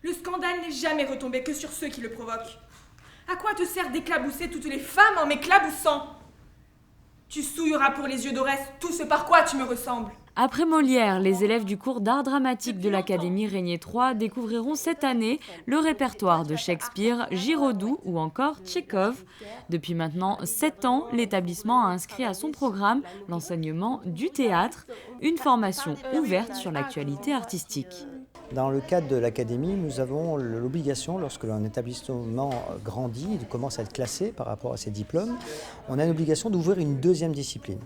Le scandale n'est jamais retombé que sur ceux qui le provoquent. À quoi te sert d'éclabousser toutes les femmes en m'éclaboussant? Tu souilleras pour les yeux d'Orès tout ce par quoi tu me ressembles. Après Molière, les élèves du cours d'art dramatique de l'Académie Régnier III découvriront cette année le répertoire de Shakespeare, Giraudoux ou encore Tchekhov. Depuis maintenant 7 ans, l'établissement a inscrit à son programme l'enseignement du théâtre, une formation ouverte sur l'actualité artistique. Dans le cadre de l'académie, nous avons l'obligation, lorsque l'un établissement grandit et commence à être classé par rapport à ses diplômes, on a l'obligation d'ouvrir une deuxième discipline.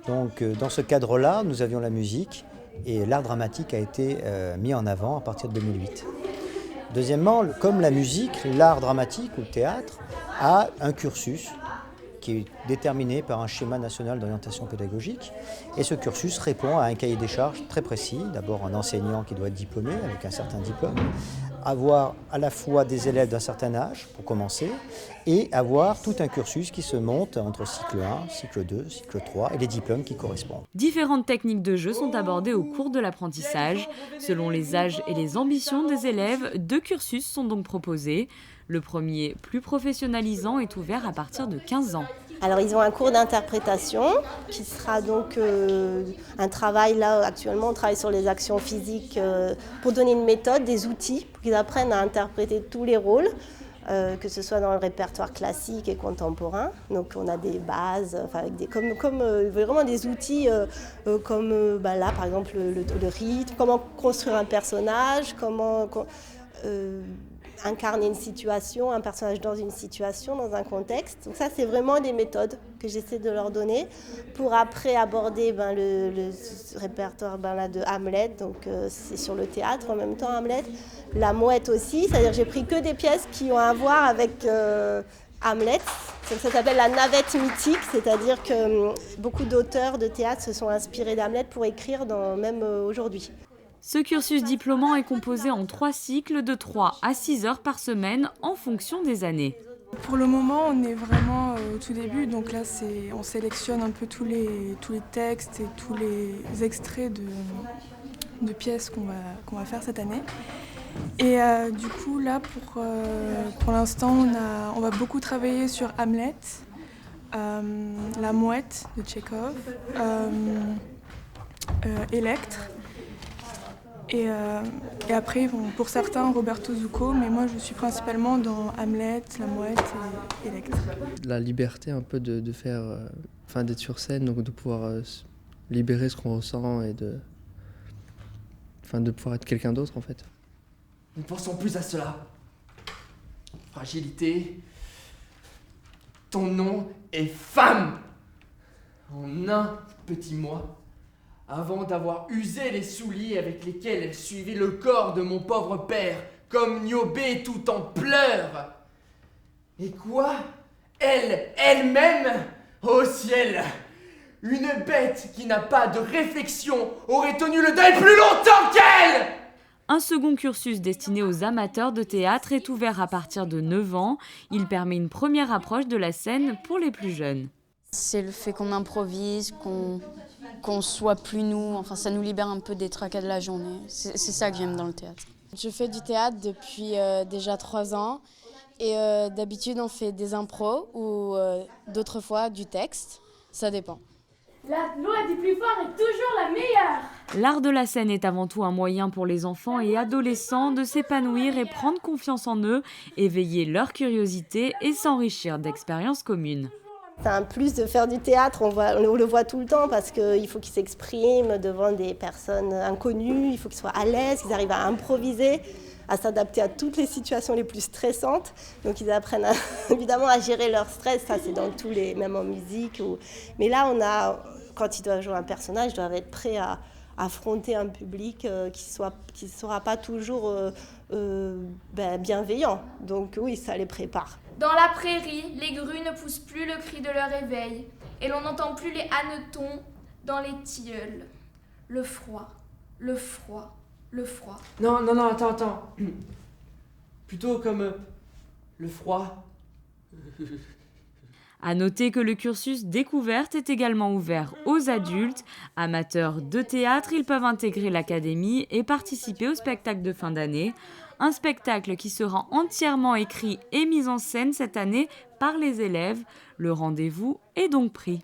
Donc, dans ce cadre-là, nous avions la musique et l'art dramatique a été mis en avant à partir de 2008. Deuxièmement, comme la musique, l'art dramatique ou le théâtre a un cursus qui est déterminé par un schéma national d'orientation pédagogique. Et ce cursus répond à un cahier des charges très précis. D'abord un enseignant qui doit être diplômé avec un certain diplôme, avoir à la fois des élèves d'un certain âge pour commencer, et avoir tout un cursus qui se monte entre cycle 1, cycle 2, cycle 3 et les diplômes qui correspondent. Différentes techniques de jeu sont abordées au cours de l'apprentissage. Selon les âges et les ambitions des élèves, 2 cursus sont donc proposés. Le premier, plus professionnalisant, est ouvert à partir de 15 ans. Alors ils ont un cours d'interprétation qui sera donc un travail, là actuellement on travaille sur les actions physiques pour donner une méthode, des outils pour qu'ils apprennent à interpréter tous les rôles, que ce soit dans le répertoire classique et contemporain. Donc on a des bases, avec vraiment des outils comme là par exemple le rythme, comment construire un personnage, comment incarner une situation, un personnage dans une situation, dans un contexte. Donc ça, c'est vraiment des méthodes que j'essaie de leur donner pour après aborder le répertoire de Hamlet. Donc c'est sur le théâtre en même temps, Hamlet. La Mouette aussi, c'est-à-dire que j'ai pris que des pièces qui ont à voir avec Hamlet. Donc ça s'appelle la navette mythique, c'est-à-dire que beaucoup d'auteurs de théâtre se sont inspirés d'Hamlet pour écrire même aujourd'hui. Ce cursus diplômant est composé en 3 cycles de 3 à 6 heures par semaine en fonction des années. Pour le moment, on est vraiment au tout début, donc là, on sélectionne un peu tous les textes et tous les extraits de pièces qu'on va faire cette année. Et du coup, là, pour l'instant, on va beaucoup travailler sur Hamlet, La Mouette de Tchekhov, Électre. Et après, pour certains, Roberto Zucco, mais moi je suis principalement dans Hamlet, La Mouette et Électre. La liberté un peu de faire, d'être sur scène, donc de pouvoir libérer ce qu'on ressent et de pouvoir être quelqu'un d'autre en fait. Ne pensons plus à cela. Fragilité. Ton nom est femme. En un petit mois. Avant d'avoir usé les souliers avec lesquels elle suivait le corps de mon pauvre père, comme Niobé tout en pleurs. Et quoi? Elle-même? Ô ciel! Une bête qui n'a pas de réflexion aurait tenu le deuil plus longtemps qu'elle! Un second cursus destiné aux amateurs de théâtre est ouvert à partir de 9 ans. Il permet une première approche de la scène pour les plus jeunes. C'est le fait qu'on improvise, qu'on soit plus nous, enfin ça nous libère un peu des tracas de la journée. C'est ça que j'aime dans le théâtre. Je fais du théâtre depuis déjà 3 ans et d'habitude on fait des impros ou d'autres fois du texte, ça dépend. La loi du plus fort est toujours la meilleure. L'art de la scène est avant tout un moyen pour les enfants et adolescents de s'épanouir et prendre confiance en eux, éveiller leur curiosité et s'enrichir d'expériences communes. C'est un plus de faire du théâtre, on le voit tout le temps parce qu'il faut qu'ils s'expriment devant des personnes inconnues, il faut qu'ils soient à l'aise, qu'ils arrivent à improviser, à s'adapter à toutes les situations les plus stressantes. Donc ils apprennent évidemment à gérer leur stress, ça c'est dans tous les, même en musique. Mais là, quand ils doivent jouer un personnage, ils doivent être prêts à affronter un public qui ne sera pas toujours bienveillant. Donc oui, ça les prépare. Dans la prairie, les grues ne poussent plus le cri de leur éveil, et l'on n'entend plus les hannetons dans les tilleuls. Le froid, le froid, le froid. Non, attends. Plutôt comme le froid. À noter que le cursus découverte est également ouvert aux adultes. Amateurs de théâtre, ils peuvent intégrer l'académie et participer au spectacle de fin d'année. Un spectacle qui sera entièrement écrit et mis en scène cette année par les élèves. Le rendez-vous est donc pris.